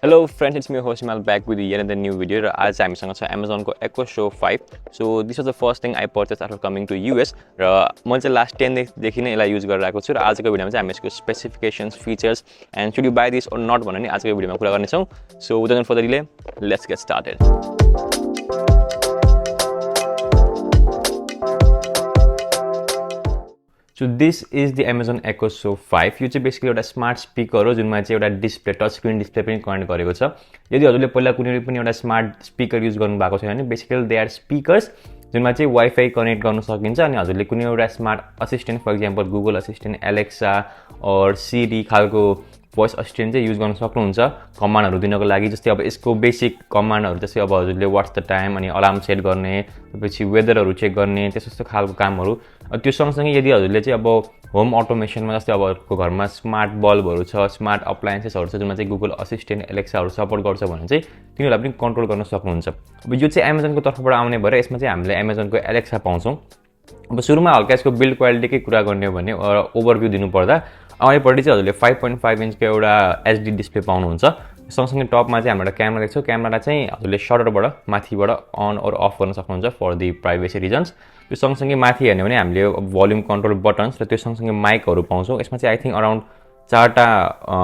Hello friends, it's me host Himal back with yet another new video. र आज हामीसँग छ Amazon को Echo Show 5. So this was the first thing I purchased after coming to US. र मैले चाहिँ last 10 देखि नै यसलाई युज गरिरहेको छु र आजको भिडियोमा चाहिँ हामी यसको specifications, features and should you buy this or not भनेर नि आजको भिडियोमा कुरा गर्ने छौं. So without further delay, let's get started. So this is the Amazon Echo Show 5. यो चाहिँ बेसिकली एउटा स्मार्ट स्पिकर हो जुनमा चाहिँ एउटा डिस्प्ले टच स्क्रिन डिस्प्ले पनि कनेक्ट गरेको छ. यदि हजुरले पहिला कुनै पनि एउटा स्मार्ट स्पिकर युज गर्नु भएको छैन भने बेसिकली दे आर स्पिकर्स जुनमा चाहिँ वाइफाई कनेक्ट गर्न सकिन्छ अनि हजुरले कुनै एउटा smart assistant for example Google Assistant, Alexa or Siri खालको भोइस असिस्टेन्ट चाहिँ युज गर्न सक्नुहुन्छ कमान्डहरु दिनको लागि. जस्तै अब यसको बेसिक कमान्डहरु जस्तै अब हजुरले व्हाट्स द टाइम अनि अलार्म सेट गर्ने, त्यसपछि वेदरहरु चेक गर्ने, त्यस्तो खालको कामहरु. त्यो सँगसँगै यदि हजुरले चाहिँ अब होम अटोमेसनमा जस्तै अब हजुरको घरमा स्मार्ट बल्बहरु छ, स्मार्ट अप्लायन्सेसहरु छ जुनमा चाहिँ गुगल असिस्टेन्ट, एलेक्साहरु सपोर्ट गर्छ भने चाहिँ तिनीहरुलाई पनि कन्ट्रोल गर्न सक्नुहुन्छ. अब यो चाहिँ Amazonको तर्फबाट आउने भएर यसमा चाहिँ हामीले Amazonको एलेक्सा पाउँछौं. अब सुरुमा हल्का यसको बिल्ड क्वालिटीकै कुरा गर्ने हो भने ओभरभ्यू दिनु पर्दा अगाडिपट्टि चाहिँ हजुरले 5.5 इन्चको एउटा एचडी डिस्प्ले पाउनुहुन्छ. सँगसँगै टपमा चाहिँ हाम्रो क्यामेरा देख्छौँ. क्यामेरा चाहिँ हजुरले शटरबाट माथिबाट अन और अफ गर्न सक्नुहुन्छ फर द प्राइभेसी रिजन्स. त्यो सँगसँगै माथि हेर्ने भने हामीले भोल्युम कन्ट्रोल बटन्स र त्यो सँगसँगै माइकहरु पाउँछौँ. यसमा चाहिँ आई थिंक अराउन्ड 4टा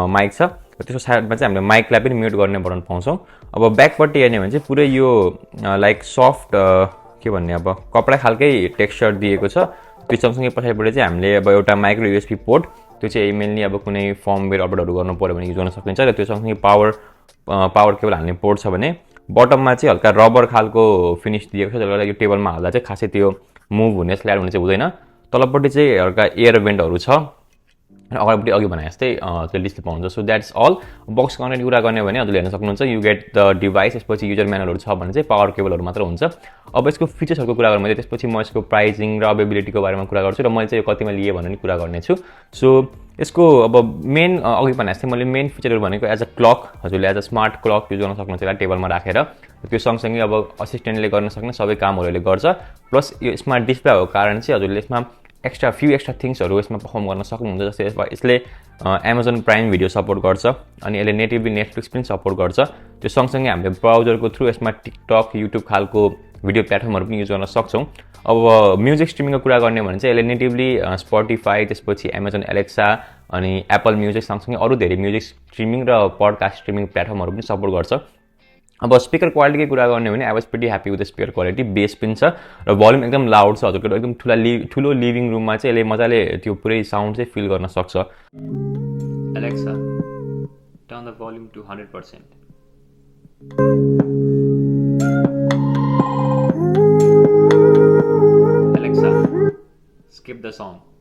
माइक छ. त्यसको साइडमा चाहिँ हामीले माइकलाई पनि म्युट गर्ने बटन पाउँछौँ. अब ब्याकपट्टि हेर्ने भने चाहिँ पुरै यो लाइक सफ्ट के भन्ने अब कपडा खालकै टेक्सचर दिएको छ. त्यो सँगसँगै पछाडिपट्टि चाहिँ हामीले अब एउटा माइक्रो युएसबी पोर्ट, त्यो चाहिँ मेनली अब कुनै फर्मवेयर अपडेटहरु गर्नु पर्यो भने युज गर्न सकिन्छ र त्यो सँगसँगै पावर केबल हाल्ने पोर्ट छ भने बटममा चाहिँ हल्का रबर खालको फिनिश दिएको छ जसले यो टेबलमा हाल्दा चाहिँ खासै त्यो मुभ हुने स्लाइड हुने चाहिँ हुँदैन. तलपट्टि चाहिँ हल्का एयर भेन्टहरु छ र अगाडिपट्टि अघि भने जस्तै त्यो डिस्प्ले पाउँछ. So that's all. Box connect कुरा गर्ने भने हजुरले हेर्न सक्नुहुन्छ यु गेट द डिभाइस. यसपछि युजर म्यानुअलहरु छ भने चाहिँ पावर केबलहरु मात्र हुन्छ. अब यसको फिचर्सहरुको कुरा गर्ने त्यसपछि म यसको प्राइसिङ र अवेलेबिलिटीको बारेमा कुरा गर्छु र मैले चाहिँ यो कतिमा लिए भनेर नि कुरा गर्ने छु. सो यसको अब मेन अघि भने जस्तै मैले मेन फिचरहरु भनेको एज अ क्लक, हजुरले as a smart clock use गर्न सक्नुहुन्छ यसलाई टेबलमा राखेर. त्यो सँगसँगै अब असिस्टेन्टले गर्न सक्ने सबै कामहरुले गर्छ. प्लस यो स्मार्ट डिस्प्ले भएको कारण चाहिँ हजुरले यसमा एक्स्ट्रा थिङ्सहरु यसमा परफर्म गर्न सक्नुहुन्छ. जस्तै यसले Amazon प्राइम भिडियो सपोर्ट गर्छ अनि यसले नेटिभली नेटफ्लिक्स पनि सपोर्ट गर्छ. त्यो सँगसँगै हामीले ब्राउजरको थ्रु यसमा टिकटक, युट्युब खालको भिडियो प्लेटफर्महरु पनि युज गर्न सक्छौं. अब म्युजिक स्ट्रिमिङको कुरा गर्ने भने चाहिँ यसले नेटिभली स्पोटिफाई, त्यसपछि Amazon एलेक्सा अनि एप्पल म्युजिक सँगसँगै अरु धेरै म्युजिक स्ट्रिमिङ र पडकास्ट स्ट्रिमिङ प्लेटफर्महरु पनि सपोर्ट गर्छ. अब स्पिकर क्वालिटीकै कुरा गर्ने भने I was pretty happy with the speaker quality. Base पनि छ र भोल्युम एकदम लाउड छ. हजुरको एकदम ठुलो लिभिङ रुममा चाहिँ यसले मजाले त्यो पुरै साउन्ड चाहिँ फिल गर्न सक्छ. Alexa, turn the volume to 100%. Alexa, skip the song.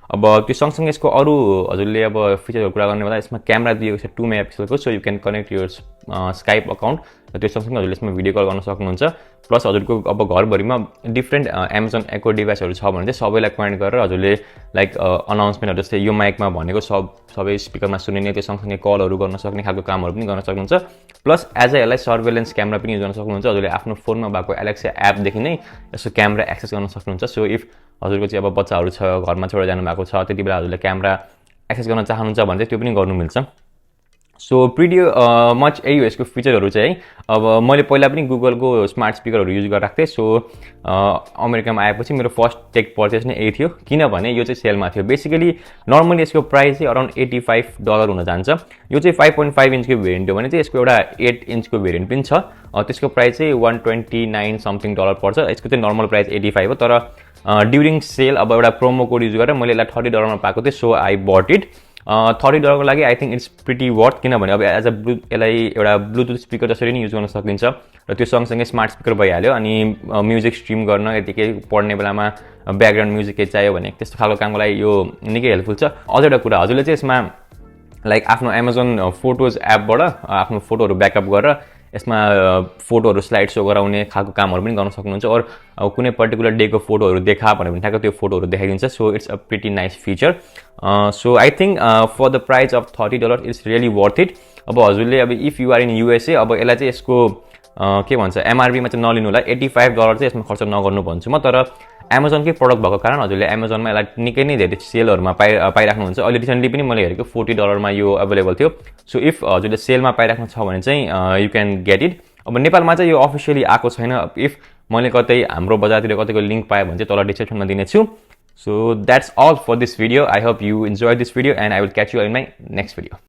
अब त्यो सँगसँगै यसको अरु हजुरले अब फिचरहरु कुरा गर्ने बेला यसमा क्यामेरा दिएको छ 2 मेगापिक्सलको. So you can connect your Skype account र त्यो सँगसँगै हजुरले यसमा भिडियो कल गर्न सक्नुहुन्छ. प्लस हजुरको अब घरभरिमा डिफ्रेन्ट Amazon Echo डिभाइसहरु छ भने चाहिँ सबैलाई कनेक्ट गरेर हजुरले लाइक अनाउन्समेन्टहरु जस्तै यो माइकमा भनेको सबै स्पिकरमा सुनिने, त्यो सँगसँगै कलहरु गर्न सक्ने खालको कामहरु पनि गर्न सक्नुहुन्छ. प्लस एज अ यसलाई सर्भेलेन्स क्यामेरा पनि युज गर्न सक्नुहुन्छ. हजुरले आफ्नो फोनमा भएको एलेक्सा एपदेखि नै यसको क्यामेरा एक्सेस गर्न सक्नुहुन्छ. सो इफ हजुरको चाहिँ अब बच्चाहरु छ, घरमा छोडेर जानु भएको छ, त्यति बेला हजुरले क्यामेरा एक्सेस गर्न चाहनुहुन्छ भने चाहिँ त्यो पनि गर्नु मिल्छ. सो प्रिटी मच यही हो यसको फिचरहरु चाहिँ. अब मैले पहिला पनि गुगलको स्मार्ट स्पिकरहरु युज गरिरहेको थिएँ. सो अमेरिकामा आएपछि मेरो फर्स्ट टेक पर्चेस नै यही थियो किनभने यो चाहिँ सेलमा थियो. बेसिकली नर्मली यसको प्राइस चाहिँ अराउन्ड $85 हुन जान्छ. यो चाहिँ 5.5 इन्चको भेरिएन्ट हो भने चाहिँ यसको एउटा 8 इन्चको भेरिएन्ट पनि छ. त्यसको प्राइस चाहिँ $129 समथिङ पर्छ. यसको चाहिँ नर्मल प्राइस 85 हो. तर ड्युरिङ सेल अब एउटा प्रोमो कोड युज गरेर मैले यसलाई $30 मा पाएको थिएँ. So I but it. $30 को लागि I think it's pretty worth किनभने अब एज अ यसलाई एउटा ब्लुटुथ स्पिकर जसरी नि युज गर्न सकिन्छ र त्यो सँगसँगै स्मार्ट स्पिकर भइहाल्यो. अनि म्युजिक स्ट्रिम गर्न यतिकै पढ्ने बेलामा ब्याकग्राउन्ड म्युजिक के चाहियो भने त्यस्तो खालको कामको लागि यो निकै हेल्पफुल छ. अझ एउटा कुरा हजुरले चाहिँ यसमा लाइक आफ्नो Amazon फोटोज एपबाट आफ्नो फोटोहरु ब्याकअप गरेर यसमा फोटोहरु स्लाइड शो गराउने खालको कामहरु पनि गर्न सक्नुहुन्छ. और कुनै पर्टिकुलर डे को फोटोहरु देखा भने ठ्याक्क त्यो फोटोहरु देखाइदिन्छ. So it's a pretty nice feature. So I think for the price of $30 it's really worth it. अब हजुरले अब if you are in USA अब यसलाई चाहिँ यसको के भन्छ एमआरपी मा चाहिँ नलिनु होला. $85 चाहिँ यसमा खर्च नगर्नु भन्छु म. तर एमाजोनकै प्रडक्ट भएको कारण हजुरले एमाजोनमा यसलाई निकै नै धेरै सेलहरूमा पाइराख्नुहुन्छ। अहिले रिसेन्टली पनि मैले हेरेको $40 यो अभाइलेबल थियो। सो इफ हजुरले सेलमा पाइराख्नु छ भने चाहिँ यु क्यान गेट इट। अब नेपालमा चाहिँ यो अफिसियली आएको छैन। इफ मैले कतै हाम्रो बजारतिर कतैको लिङ्क पाएँ भने चाहिँ तल डिस्क्रिप्सनमा दिनेछु। So that's all for this video. I hope you enjoyed this video and I will catch you in my next video.